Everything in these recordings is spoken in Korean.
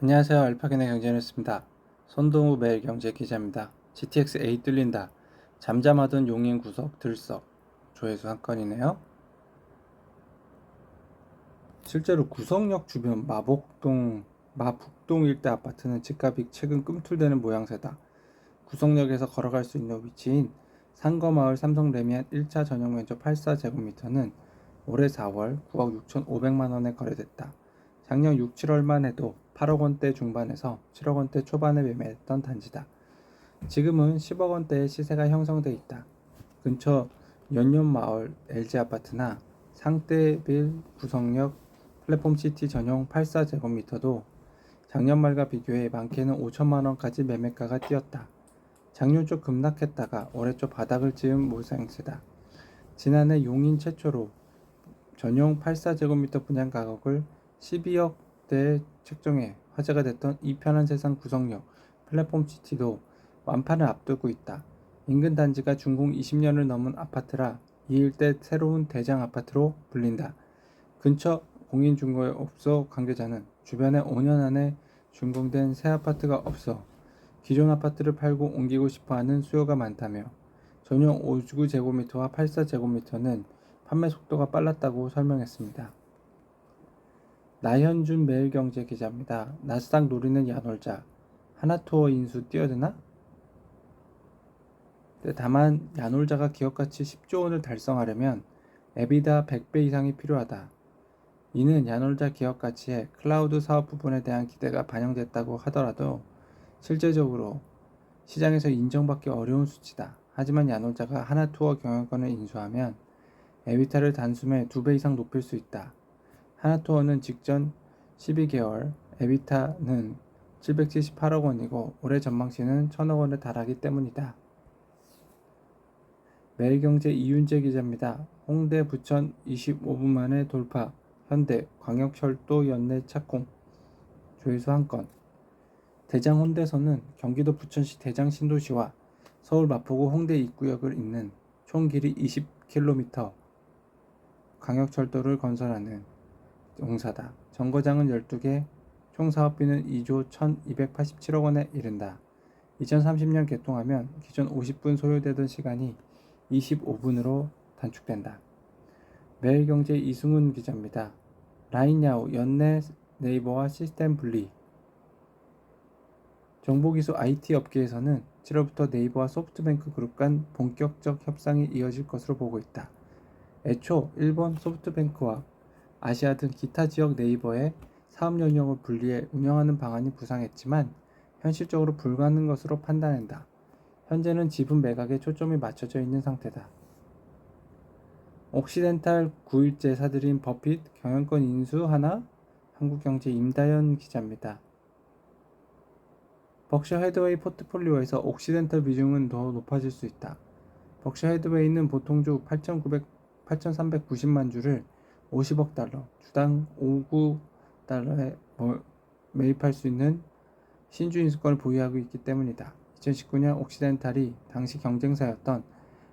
안녕하세요. 알파견의 경제뉴스입니다. 손동우 매일경제 기자입니다. GTX A 뚫린다. 잠잠하던 용인 구석 들썩. 조회수 한 건이네요. 실제로 구석역 주변 마북동 일대 아파트는 집값이 최근 꿈틀대는 모양새다. 구석역에서 걸어갈 수 있는 위치인 상거마을 삼성레미안 1차 전용 면적 84제곱미터는 올해 4월 9억 6,500만 원에 거래됐다. 작년 6, 7월만 해도 8억 원대 중반에서 7억 원대 초반에 매매했던 단지다. 지금은 10억 원대의 시세가 형성돼 있다. 근처 연년마을 LG아파트나 상대빌 구성역 플랫폼시티 전용 84제곱미터도 작년 말과 비교해 많게는 5천만 원까지 매매가가 뛰었다. 작년 초 급락했다가 올해 초 바닥을 찍은 모양새다. 지난해 용인 최초로 전용 84제곱미터 분양 가격을 12억대에 책정해 화제가 됐던 이 편한 세상 구성역 플랫폼시티도 완판을 앞두고 있다. 인근 단지가 준공 20년을 넘은 아파트라 이 일대 새로운 대장 아파트로 불린다. 근처 공인중개업소 관계자는 주변에 5년 안에 준공된 새 아파트가 없어 기존 아파트를 팔고 옮기고 싶어하는 수요가 많다며 전용 59제곱미터와 84제곱미터는 판매 속도가 빨랐다고 설명했습니다. 나현준 매일경제 기자입니다. 나스닥 노리는 야놀자. 하나투어 인수 뛰어드나? 다만 야놀자가 기업가치 10조 원을 달성하려면 에비다 100배 이상이 필요하다. 이는 야놀자 기업가치에 클라우드 사업 부분에 대한 기대가 반영됐다고 하더라도 실제적으로 시장에서 인정받기 어려운 수치다. 하지만 야놀자가 하나투어 경영권을 인수하면 에비타를 단숨에 2배 이상 높일 수 있다. 하나투어는 직전 12개월, 에비타는 778억 원이고 올해 전망치는 1000억 원에 달하기 때문이다. 매일경제 이윤재 기자입니다. 홍대 부천 25분 만에 돌파, 현대 광역철도 연내 착공, 조회수 한 건. 대장 홍대선은 경기도 부천시 대장 신도시와 서울 마포구 홍대 입구역을 잇는 총 길이 20km 광역철도를 건설하는 공사다. 정거장은 12개, 총 사업비는 2조 1287억 원에 이른다. 2030년 개통하면 기존 50분 소요되던 시간이 25분으로 단축된다. 매일경제 이승훈 기자입니다. 라인야후 연내 네이버와 시스템 분리. 정보기술 IT 업계에서는 7월부터 네이버와 소프트뱅크 그룹 간 본격적 협상이 이어질 것으로 보고 있다. 애초 일본 소프트뱅크와 아시아 등 기타 지역 네이버의 사업 영역을 분리해 운영하는 방안이 부상했지만 현실적으로 불가능한 것으로 판단한다. 현재는 지분 매각에 초점이 맞춰져 있는 상태다. 옥시덴탈 9일째 사들인 버핏 경영권 인수 하나? 한국경제 임다현 기자입니다. 벅셔 헤드웨이 포트폴리오에서 옥시덴탈 비중은 더 높아질 수 있다. 벅셔 헤드웨이는 보통주 8,390만 주를 50억 달러, 주당 59달러에 매입할 수 있는 신주 인수권을 보유하고 있기 때문이다. 2019년 옥시덴탈이 당시 경쟁사였던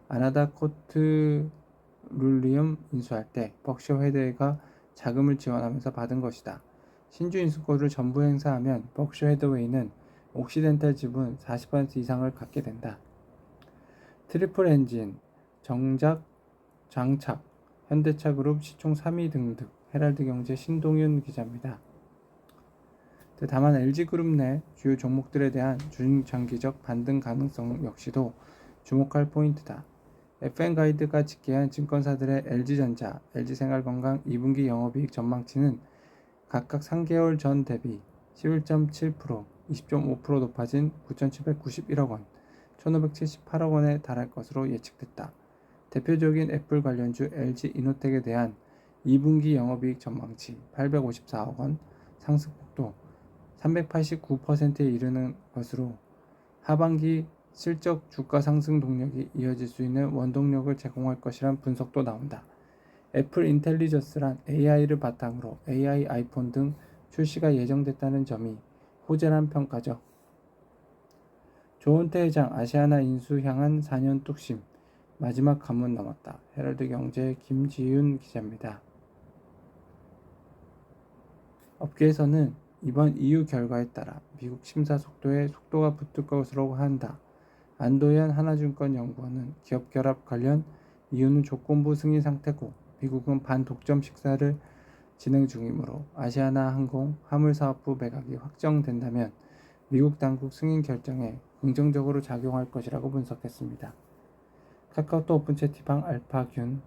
아나다 코트룰리움 인수할 때 벅셔 헤드웨이가 자금을 지원하면서 받은 것이다. 신주 인수권을 전부 행사하면 벅셔 헤드웨이는 옥시덴탈 지분 40% 이상을 갖게 된다. 트리플 엔진, 정작, 장착, 현대차그룹 시총 3위 등등. 헤럴드경제 신동윤 기자입니다. 다만 LG그룹 내 주요 종목들에 대한 중장기적 반등 가능성 역시도 주목할 포인트다. FN가이드가 집계한 증권사들의 LG전자, LG생활건강 2분기 영업이익 전망치는 각각 3개월 전 대비 11.7%, 20.5% 높아진 9,791억 원, 1,578억 원에 달할 것으로 예측됐다. 대표적인 애플 관련주 LG이노텍에 대한 2분기 영업이익 전망치 854억 원, 상승폭도 389%에 이르는 것으로 하반기 실적 주가 상승 동력이 이어질 수 있는 원동력을 제공할 것이란 분석도 나온다. 애플 인텔리전스란 AI를 바탕으로 AI 아이폰 등 출시가 예정됐다는 점이 호재란 평가죠. 조은태 회장 아시아나 인수 향한 4년 뚝심, 마지막 관문 넘었다. 헤럴드경제 김지윤 기자입니다. 업계에서는 이번 EU 결과에 따라 미국 심사 속도에 속도가 붙을 것으로 한다. 안도현 하나증권연구원은 기업 결합 관련 이유는 조건부 승인 상태고 미국은 반독점 식사를 진행 중이므로 아시아나항공 화물사업부 매각이 확정된다면 미국 당국 승인 결정에 긍정적으로 작용할 것이라고 분석했습니다. 카카오톡 오픈 채팅방 알파균